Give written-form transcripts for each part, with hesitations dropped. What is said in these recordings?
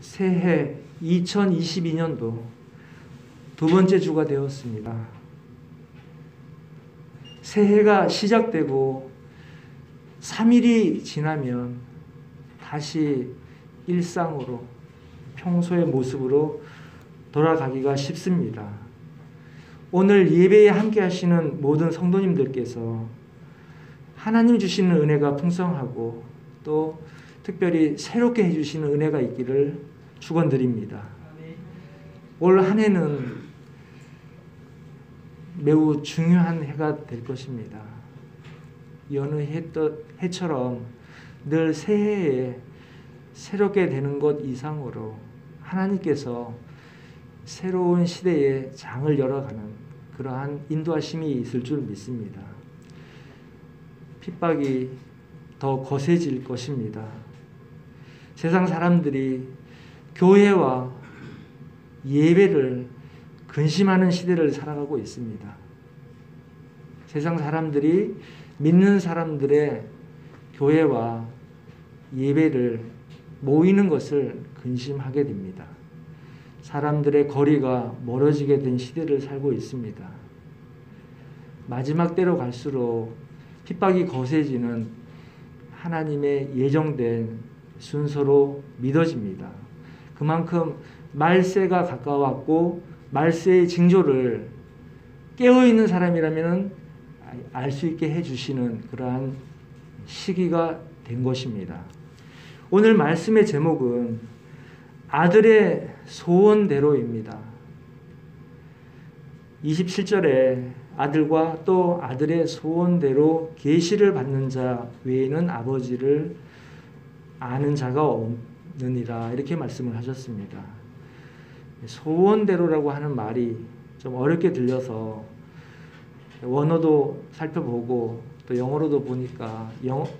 새해 2022년도 두 번째 주가 되었습니다. 새해가 시작되고 3일이 지나면 다시 일상으로 평소의 모습으로 돌아가기가 쉽습니다. 오늘 예배에 함께 하시는 모든 성도님들께서 하나님 주시는 은혜가 풍성하고 또 특별히 새롭게 해주시는 은혜가 있기를 축원드립니다. 올 한 해는 매우 중요한 해가 될 것입니다. 여느 해처럼 늘 새해에 새롭게 되는 것 이상으로 하나님께서 새로운 시대에 장을 열어가는 그러한 인도하심이 있을 줄 믿습니다. 핍박이 더 거세질 것입니다. 세상 사람들이 교회와 예배를 근심하는 시대를 살아가고 있습니다. 세상 사람들이 믿는 사람들의 교회와 예배를 모이는 것을 근심하게 됩니다. 사람들의 거리가 멀어지게 된 시대를 살고 있습니다. 마지막 때로 갈수록 핍박이 거세지는 하나님의 예정된 순서로 믿어집니다. 그만큼 말세가 가까웠고 말세의 징조를 깨어있는 사람이라면 알 수 있게 해주시는 그러한 시기가 된 것입니다. 오늘 말씀의 제목은 아들의 소원대로입니다. 27절에 아들과 또 아들의 소원대로 계시를 받는 자 외에는 아버지를 아는 자가 없느니라 이렇게 말씀을 하셨습니다. 소원대로라고 하는 말이 좀 어렵게 들려서 원어도 살펴보고 또 영어로도 보니까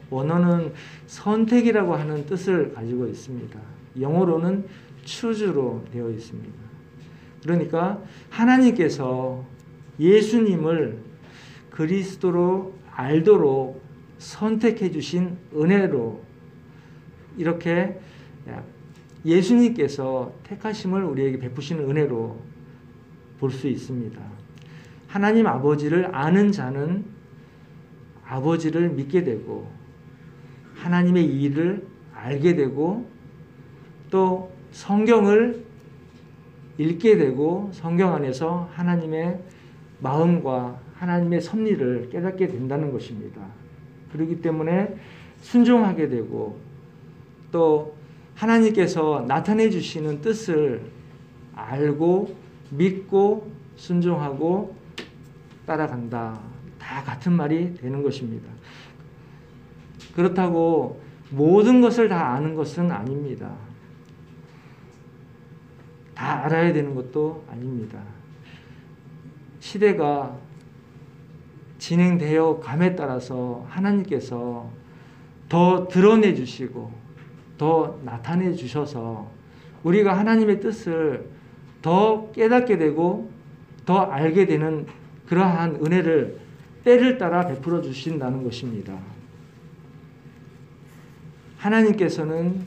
원어는 선택이라고 하는 뜻을 가지고 있습니다. 영어로는 choose로 되어 있습니다. 그러니까 하나님께서 예수님을 그리스도로 알도록 선택해 주신 은혜로 이렇게 예수님께서 택하심을 우리에게 베푸시는 은혜로 볼 수 있습니다. 하나님 아버지를 아는 자는 아버지를 믿게 되고 하나님의 일을 알게 되고 또 성경을 읽게 되고 성경 안에서 하나님의 마음과 하나님의 섭리를 깨닫게 된다는 것입니다. 그렇기 때문에 순종하게 되고 또 하나님께서 나타내 주시는 뜻을 알고 믿고 순종하고 따라간다. 다 같은 말이 되는 것입니다. 그렇다고 모든 것을 다 아는 것은 아닙니다. 다 알아야 되는 것도 아닙니다. 시대가 진행되어 감에 따라서 하나님께서 더 드러내 주시고 더 나타내 주셔서 우리가 하나님의 뜻을 더 깨닫게 되고 더 알게 되는 그러한 은혜를 때를 따라 베풀어 주신다는 것입니다. 하나님께서는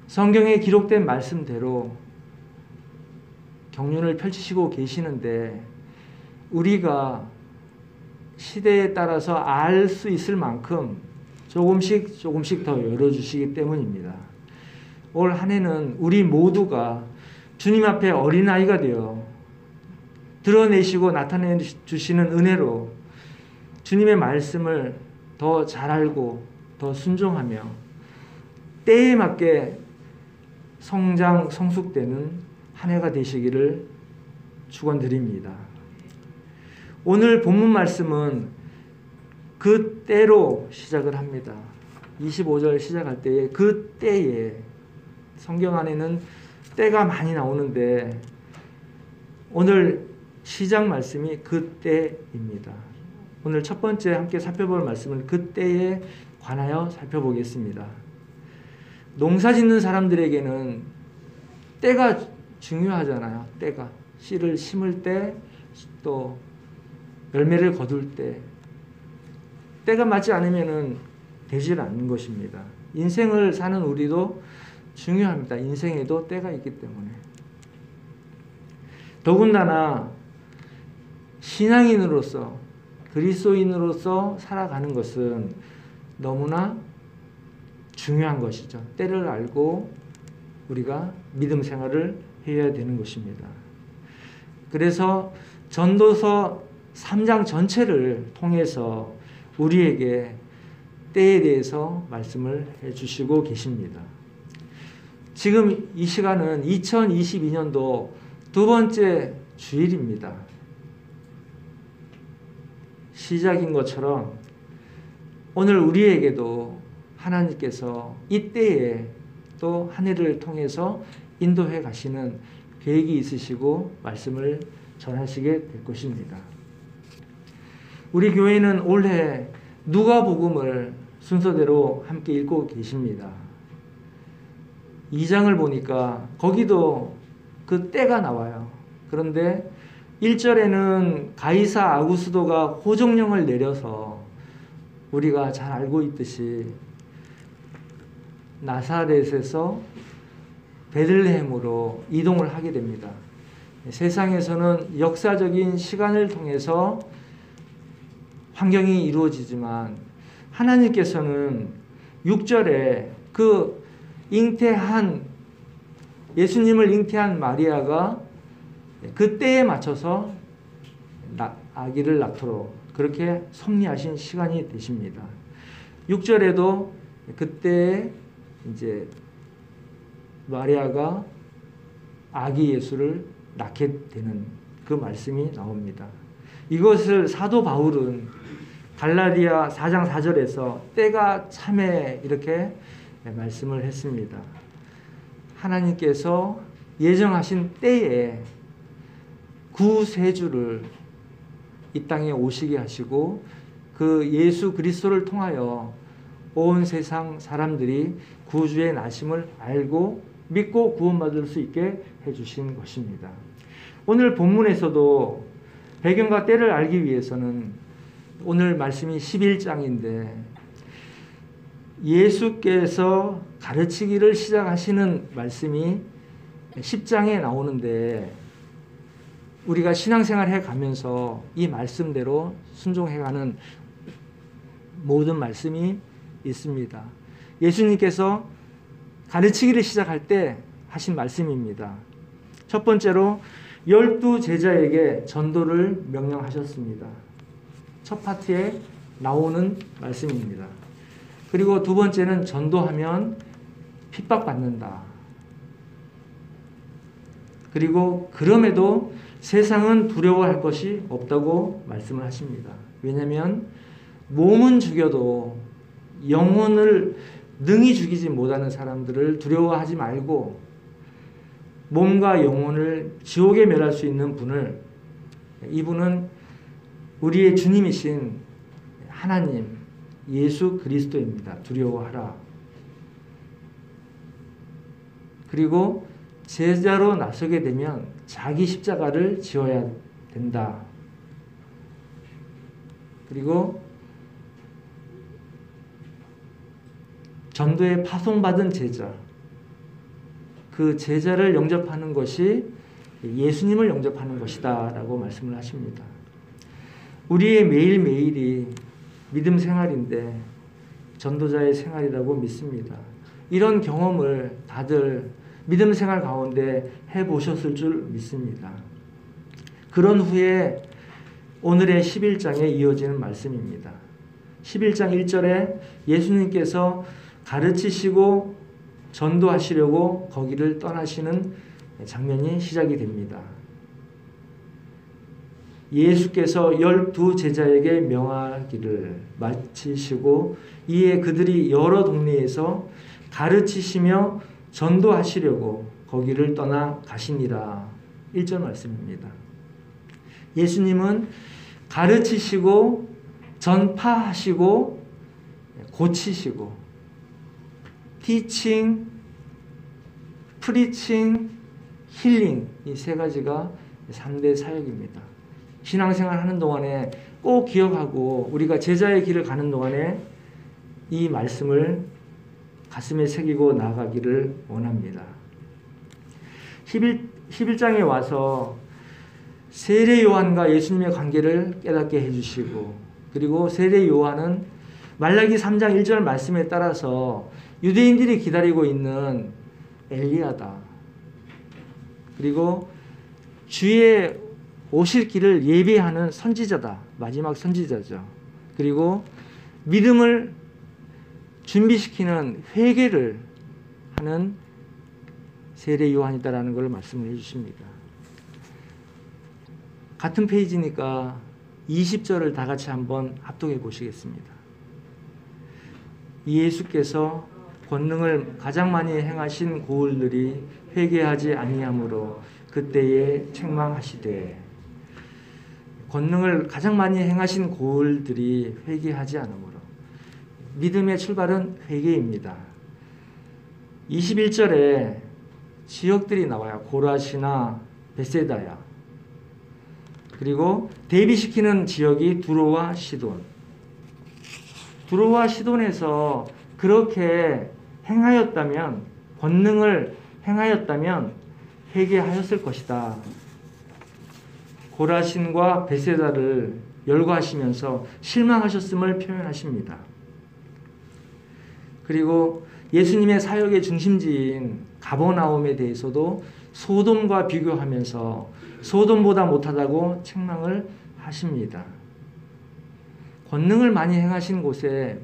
성경에 기록된 말씀대로 경륜을 펼치시고 계시는데 우리가 시대에 따라서 알 수 있을 만큼 조금씩 더 열어주시기 때문입니다. 올 한 해는 우리 모두가 주님 앞에 어린아이가 되어 드러내시고 나타내 주시는 은혜로 주님의 말씀을 더 잘 알고 더 순종하며 때에 맞게 성장 성숙되는 한 해가 되시기를 축원드립니다. 오늘 본문 말씀은 그 때로 시작을 합니다. 25절 시작할 때에 그 때에 성경 안에는 때가 많이 나오는데 오늘 시작 말씀이 그때입니다. 오늘 첫 번째 함께 살펴볼 말씀은 그때에 관하여 살펴보겠습니다. 농사 짓는 사람들에게는 때가 중요하잖아요. 때가 씨를 심을 때 또 열매를 거둘 때 때가 맞지 않으면 되질 않는 것입니다. 인생을 사는 우리도 중요합니다. 인생에도 때가 있기 때문에. 더군다나 신앙인으로서 그리스도인으로서 살아가는 것은 너무나 중요한 것이죠. 때를 알고 우리가 믿음 생활을 해야 되는 것입니다. 그래서 전도서 3장 전체를 통해서 우리에게 때에 대해서 말씀을 해주시고 계십니다. 지금 이 시간은 2022년도 두 번째 주일입니다. 시작인 것처럼 오늘 우리에게도 하나님께서 이 때에 또 한 해를 통해서 인도해 가시는 계획이 있으시고 말씀을 전하시게 될 것입니다. 우리 교회는 올해 누가복음을 순서대로 함께 읽고 계십니다. 2장을 보니까 거기도 그 때가 나와요. 그런데 1절에는 가이사 아구스도가 호종령을 내려서 우리가 잘 알고 있듯이 나사렛에서 베들레헴으로 이동을 하게 됩니다. 세상에서는 역사적인 시간을 통해서 환경이 이루어지지만 하나님께서는 6절에 그 예수님을 잉태한 마리아가 그 때에 맞춰서 아기를 낳도록 그렇게 섭리하신 시간이 되십니다. 6절에도 그때 이제 마리아가 아기 예수를 낳게 되는 그 말씀이 나옵니다. 이것을 사도 바울은 갈라디아 4장 4절에서 때가 참에 이렇게 말씀을 했습니다. 하나님께서 예정하신 때에 구세주를 이 땅에 오시게 하시고 그 예수 그리스도를 통하여 온 세상 사람들이 구주의 나심을 알고 믿고 구원받을 수 있게 해주신 것입니다. 오늘 본문에서도 배경과 때를 알기 위해서는 오늘 말씀이 11장인데 예수께서 가르치기를 시작하시는 말씀이 10장에 나오는데 우리가 신앙생활 해가면서 이 말씀대로 순종해가는 모든 말씀이 있습니다. 예수님께서 가르치기를 시작할 때 하신 말씀입니다. 첫 번째로 12 제자에게 전도를 명령하셨습니다. 첫 파트에 나오는 말씀입니다. 그리고 두 번째는 전도하면 핍박받는다. 그리고 그럼에도 세상은 두려워할 것이 없다고 말씀을 하십니다. 왜냐하면 몸은 죽여도 영혼을 능히 죽이지 못하는 사람들을 두려워하지 말고 몸과 영혼을 지옥에 멸할 수 있는 분을, 이분은 우리의 주님이신 하나님 예수 그리스도입니다. 두려워하라. 그리고 제자로 나서게 되면 자기 십자가를 지어야 된다. 그리고 전도에 파송받은 제자, 그 제자를 영접하는 것이 예수님을 영접하는 것이다 라고 말씀을 하십니다. 우리의 매일매일이 믿음 생활인데 전도자의 생활이라고 믿습니다. 이런 경험을 다들 믿음 생활 가운데 해보셨을 줄 믿습니다. 그런 후에 오늘의 11장에 이어지는 말씀입니다. 11장 1절에 예수님께서 가르치시고 전도하시려고 거기를 떠나시는 장면이 시작이 됩니다. 예수께서 12 제자에게 명하기를 마치시고 이에 그들이 여러 동네에서 가르치시며 전도하시려고 거기를 떠나 가시니라. 1절 말씀입니다. 예수님은 가르치시고 전파하시고 고치시고 티칭, 프리칭, 힐링, 이 세 가지가 3대 사역입니다. 신앙생활 하는 동안에 꼭 기억하고 우리가 제자의 길을 가는 동안에 이 말씀을 가슴에 새기고 나아가기를 원합니다. 11장에 와서 세례 요한과 예수님의 관계를 깨닫게 해주시고, 그리고 세례 요한은 말라기 3장 1절 말씀에 따라서 유대인들이 기다리고 있는 엘리야다. 그리고 주의 오실 길을 예비하는 선지자다. 마지막 선지자죠. 그리고 믿음을 준비시키는 회개를 하는 세례 요한이다라는 걸 말씀을 해주십니다. 같은 페이지니까 20절을 다 같이 한번 합독해 보시겠습니다. 예수께서 권능을 가장 많이 행하신 고을들이 회개하지 아니하므로 그때에 책망하시되, 권능을 가장 많이 행하신 고을들이 회개하지 않으므로, 믿음의 출발은 회개입니다. 21절에 지역들이 나와요. 고라시나 베세다야. 그리고 대비시키는 지역이 두로와 시돈. 두로와 시돈에서 그렇게 행하였다면, 권능을 행하였다면 회개하였을 것이다. 고라신과 베세다를 열거하시면서 실망하셨음을 표현하십니다. 그리고 예수님의 사역의 중심지인 가버나움에 대해서도 소돔과 비교하면서 소돔보다 못하다고 책망을 하십니다. 권능을 많이 행하신 곳에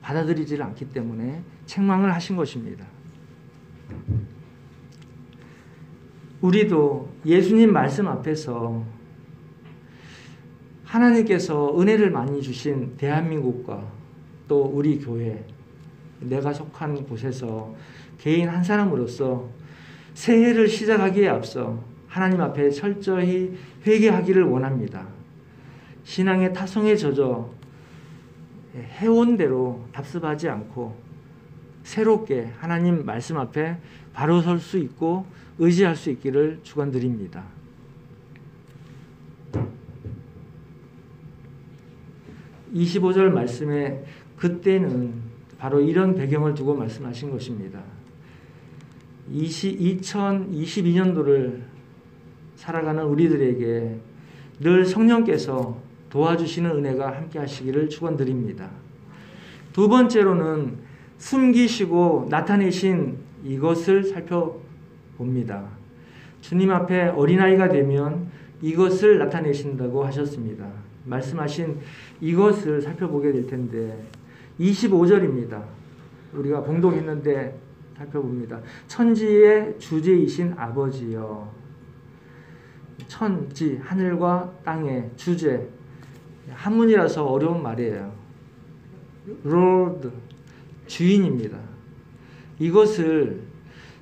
받아들이지 않기 때문에 책망을 하신 것입니다. 우리도 예수님 말씀 앞에서 하나님께서 은혜를 많이 주신 대한민국과 또 우리 교회, 내가 속한 곳에서 개인 한 사람으로서 새해를 시작하기에 앞서 하나님 앞에 철저히 회개하기를 원합니다. 신앙의 타성에 젖어 해온 대로 답습하지 않고 새롭게 하나님 말씀 앞에 바로 설 수 있고 의지할 수 있기를 축원드립니다. (25절) 말씀에 그때는 바로 이런 배경을 두고 말씀하신 것입니다. 2022년도를 살아가는 우리들에게 늘 성령께서 도와주시는 은혜가 함께 하시기를 축원드립니다. 두 번째로는 숨기시고 나타내신 이것을 살펴봅니다. 주님 앞에 어린아이가 되면 이것을 나타내신다고 하셨습니다. 말씀하신 이것을 살펴보게 될 텐데 25절입니다. 우리가 봉독했는데 살펴봅니다. 천지의 주제이신 아버지여. 천지, 하늘과 땅의 주제. 한문이라서 어려운 말이에요. Lord, 주인입니다. 이것을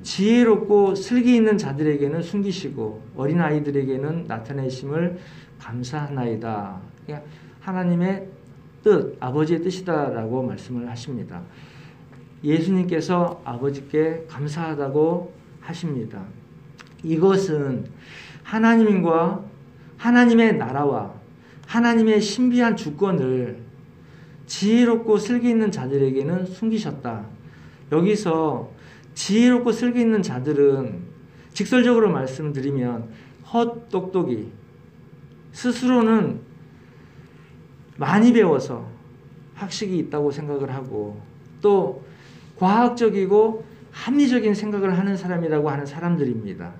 지혜롭고 슬기 있는 자들에게는 숨기시고 어린아이들에게는 나타내심을 감사하나이다. 하나님의 뜻, 아버지의 뜻이다라고 말씀을 하십니다. 예수님께서 아버지께 감사하다고 하십니다. 이것은 하나님과 하나님의 나라와 하나님의 신비한 주권을 지혜롭고 슬기 있는 자들에게는 숨기셨다. 여기서 지혜롭고 슬기 있는 자들은 직설적으로 말씀드리면 헛똑똑이, 스스로는 많이 배워서 학식이 있다고 생각을 하고 또 과학적이고 합리적인 생각을 하는 사람이라고 하는 사람들입니다.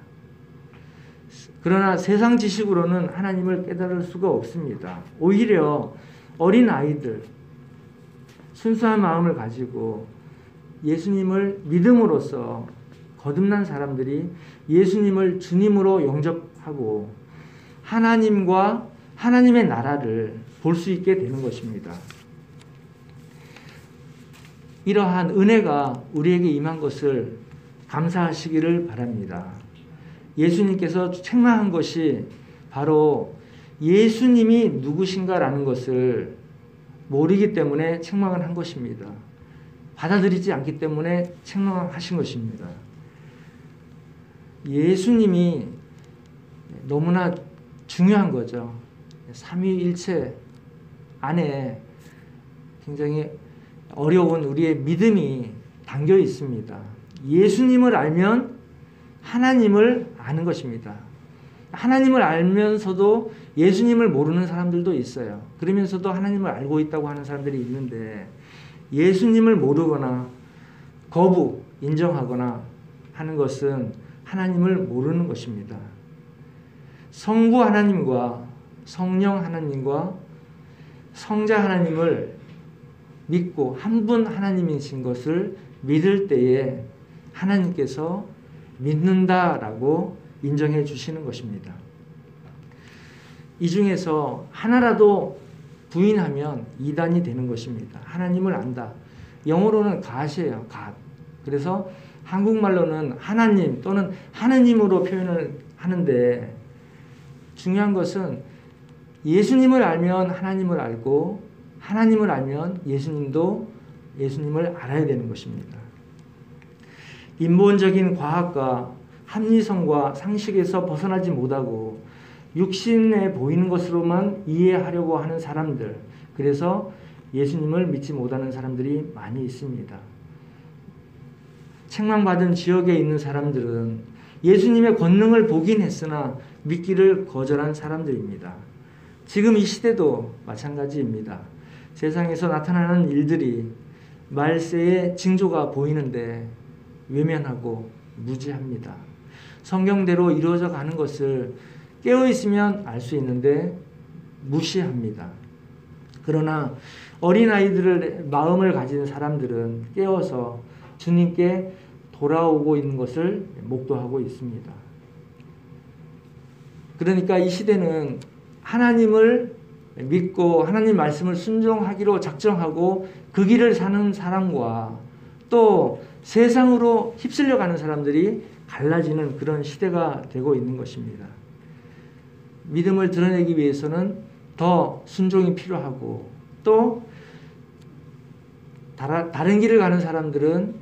그러나 세상 지식으로는 하나님을 깨달을 수가 없습니다. 오히려 어린 아이들, 순수한 마음을 가지고 예수님을 믿음으로써 거듭난 사람들이 예수님을 주님으로 영접하고 하나님과 하나님의 나라를 볼 수 있게 되는 것입니다. 이러한 은혜가 우리에게 임한 것을 감사하시기를 바랍니다. 예수님께서 책망한 것이 바로 예수님이 누구신가라는 것을 모르기 때문에 책망을 한 것입니다. 받아들이지 않기 때문에 책망하신 것입니다. 예수님이 너무나 중요한 거죠. 삼위일체 안에 굉장히 어려운 우리의 믿음이 담겨 있습니다. 예수님을 알면 하나님을 아는 것입니다. 하나님을 알면서도 예수님을 모르는 사람들도 있어요. 그러면서도 하나님을 알고 있다고 하는 사람들이 있는데, 예수님을 모르거나 거부, 인정하거나 하는 것은 하나님을 모르는 것입니다. 성부 하나님과 성령 하나님과 성자 하나님을 믿고 한 분 하나님이신 것을 믿을 때에 하나님께서 믿는다라고 인정해 주시는 것입니다. 이 중에서 하나라도 부인하면 이단이 되는 것입니다. 하나님을 안다. 영어로는 God이에요. God. 그래서 한국말로는 하나님 또는 하느님으로 표현을 하는데, 중요한 것은 예수님을 알면 하나님을 알고 하나님을 알면 예수님도 예수님을 알아야 되는 것입니다. 인본적인 과학과 합리성과 상식에서 벗어나지 못하고 육신에 보이는 것으로만 이해하려고 하는 사람들, 그래서 예수님을 믿지 못하는 사람들이 많이 있습니다. 책망받은 지역에 있는 사람들은 예수님의 권능을 보긴 했으나 믿기를 거절한 사람들입니다. 지금 이 시대도 마찬가지입니다. 세상에서 나타나는 일들이 말세의 징조가 보이는데 외면하고 무지합니다. 성경대로 이루어져 가는 것을 깨어있으면 알 수 있는데 무시합니다. 그러나 어린아이들의 마음을 가진 사람들은 깨어서 주님께 돌아오고 있는 것을 목도하고 있습니다. 그러니까 이 시대는 하나님을 믿고 하나님 말씀을 순종하기로 작정하고 그 길을 사는 사람과 또 세상으로 휩쓸려 가는 사람들이 갈라지는 그런 시대가 되고 있는 것입니다. 믿음을 드러내기 위해서는 더 순종이 필요하고, 또 다른 길을 가는 사람들은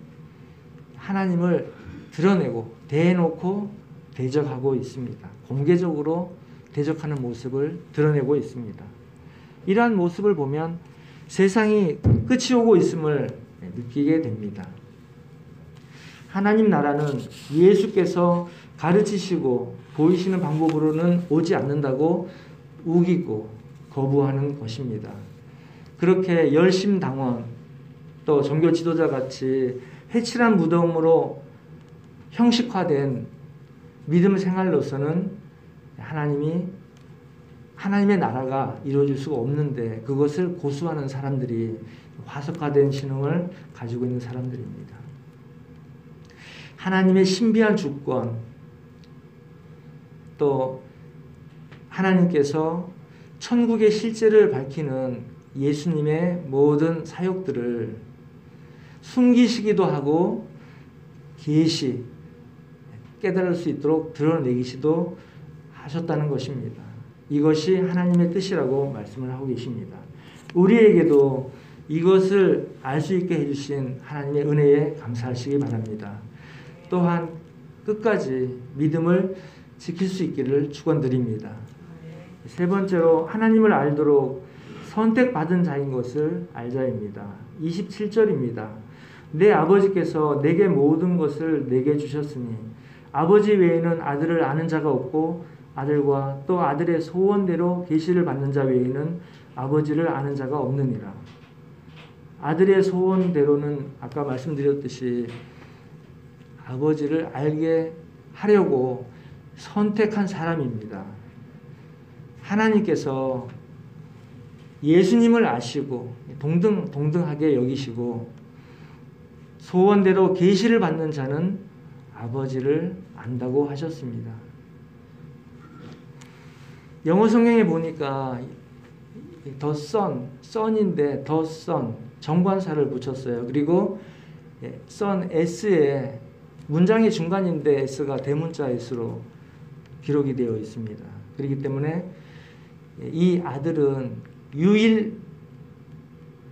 하나님을 드러내고 대놓고 대적하고 있습니다. 공개적으로 대적하는 모습을 드러내고 있습니다. 이러한 모습을 보면 세상이 끝이 오고 있음을 느끼게 됩니다. 하나님 나라는 예수께서 가르치시고 보이시는 방법으로는 오지 않는다고 우기고 거부하는 것입니다. 그렇게 열심당원 또 종교 지도자같이 회칠한 무덤으로 형식화된 믿음 생활로서는 하나님의 나라가 이루어질 수가 없는데, 그것을 고수하는 사람들이 화석화된 신앙을 가지고 있는 사람들입니다. 하나님의 신비한 주권, 또 하나님께서 천국의 실제를 밝히는 예수님의 모든 사역들을 숨기시기도 하고 계시, 깨달을 수 있도록 드러내기시도 하셨다는 것입니다. 이것이 하나님의 뜻이라고 말씀을 하고 계십니다. 우리에게도 이것을 알 수 있게 해주신 하나님의 은혜에 감사하시기 바랍니다. 또한 끝까지 믿음을 지킬 수 있기를 축원드립니다. 세 번째로 하나님을 알도록 선택받은 자인 것을 알자입니다. 27절입니다. 내 아버지께서 내게 모든 것을 내게 주셨으니 아버지 외에는 아들을 아는 자가 없고 아들과 또 아들의 소원대로 계시를 받는 자 외에는 아버지를 아는 자가 없느니라. 아들의 소원대로는 아까 말씀드렸듯이 아버지를 알게 하려고 선택한 사람입니다. 하나님께서 예수님을 아시고 동등하게 여기시고 소원대로 계시를 받는 자는 아버지를 안다고 하셨습니다. 영어 성경에 보니까 the son인데 the son 정관사를 붙였어요. 그리고 son s에 문장의 중간인데 s가 대문자 s로 기록이 되어 있습니다. 그렇기 때문에 이 아들은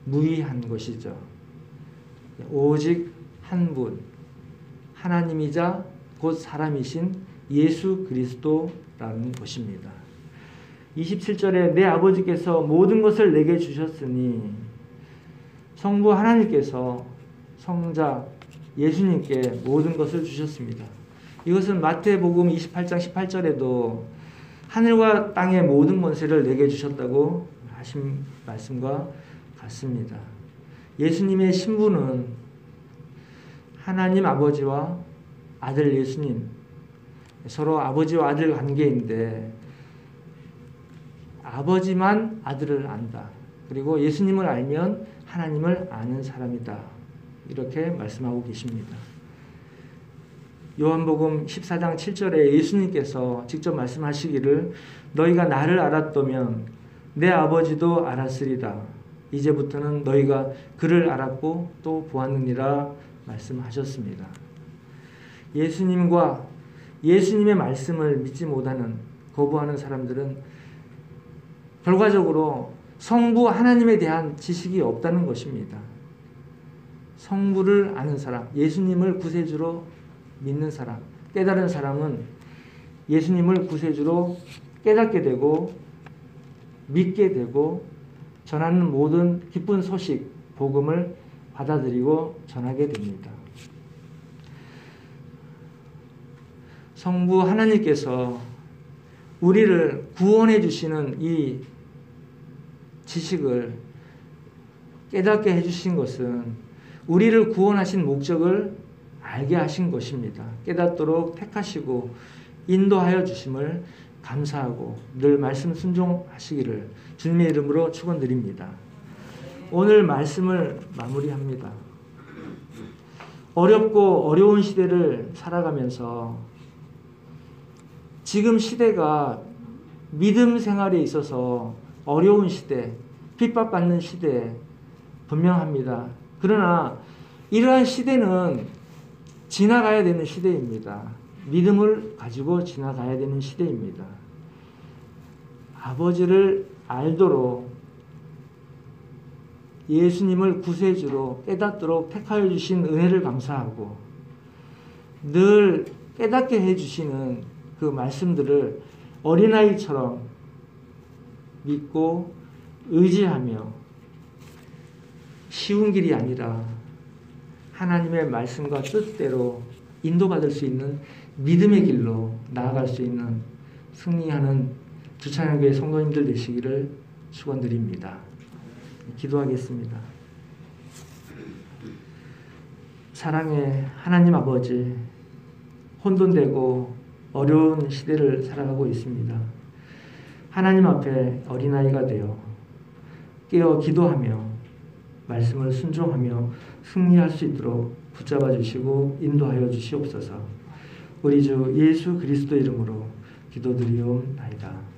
유일무이한 것이죠. 오직 한 분, 하나님이자 곧 사람이신 예수 그리스도라는 것입니다. 27절에 내 아버지께서 모든 것을 내게 주셨으니 성부 하나님께서 성자 예수님께 모든 것을 주셨습니다. 이것은 마태복음 28장 18절에도 하늘과 땅의 모든 권세를 내게 주셨다고 하신 말씀과 같습니다. 예수님의 신분은 하나님 아버지와 아들 예수님, 서로 아버지와 아들 관계인데 아버지만 아들을 안다. 그리고 예수님을 알면 하나님을 아는 사람이다. 이렇게 말씀하고 계십니다. 요한복음 14장 7절에 예수님께서 직접 말씀하시기를 너희가 나를 알았다면 내 아버지도 알았으리다. 이제부터는 너희가 그를 알았고 또 보았느니라 말씀하셨습니다. 예수님과 예수님의 말씀을 믿지 못하는, 거부하는 사람들은 결과적으로 성부 하나님에 대한 지식이 없다는 것입니다. 성부를 아는 사람, 예수님을 구세주로 믿는 사람, 깨달은 사람은 예수님을 구세주로 깨닫게 되고 믿게 되고 전하는 모든 기쁜 소식, 복음을 받아들이고 전하게 됩니다. 성부 하나님께서 우리를 구원해 주시는 이 지식을 깨닫게 해주신 것은 우리를 구원하신 목적을 알게 하신 것입니다. 깨닫도록 택하시고 인도하여 주심을 감사하고 늘 말씀 순종하시기를 주님의 이름으로 축원드립니다. 오늘 말씀을 마무리합니다. 어렵고 어려운 시대를 살아가면서 지금 시대가 믿음 생활에 있어서 어려운 시대, 핍박받는 시대 분명합니다. 그러나 이러한 시대는 지나가야 되는 시대입니다. 믿음을 가지고 지나가야 되는 시대입니다. 아버지를 알도록 예수님을 구세주로 깨닫도록 택하여 주신 은혜를 감사하고 늘 깨닫게 해주시는 그 말씀들을 어린아이처럼 믿고 의지하며 쉬운 길이 아니라 하나님의 말씀과 뜻대로 인도받을 수 있는 믿음의 길로 나아갈 수 있는 승리하는 주찬양교회 성도님들 되시기를 축원드립니다. 기도하겠습니다. 사랑의 하나님 아버지, 혼돈되고 어려운 시대를 살아가고 있습니다. 하나님 앞에 어린아이가 되어 깨어 기도하며 말씀을 순종하며 승리할 수 있도록 붙잡아 주시고 인도하여 주시옵소서. 우리 주 예수 그리스도 이름으로 기도드리옵나이다.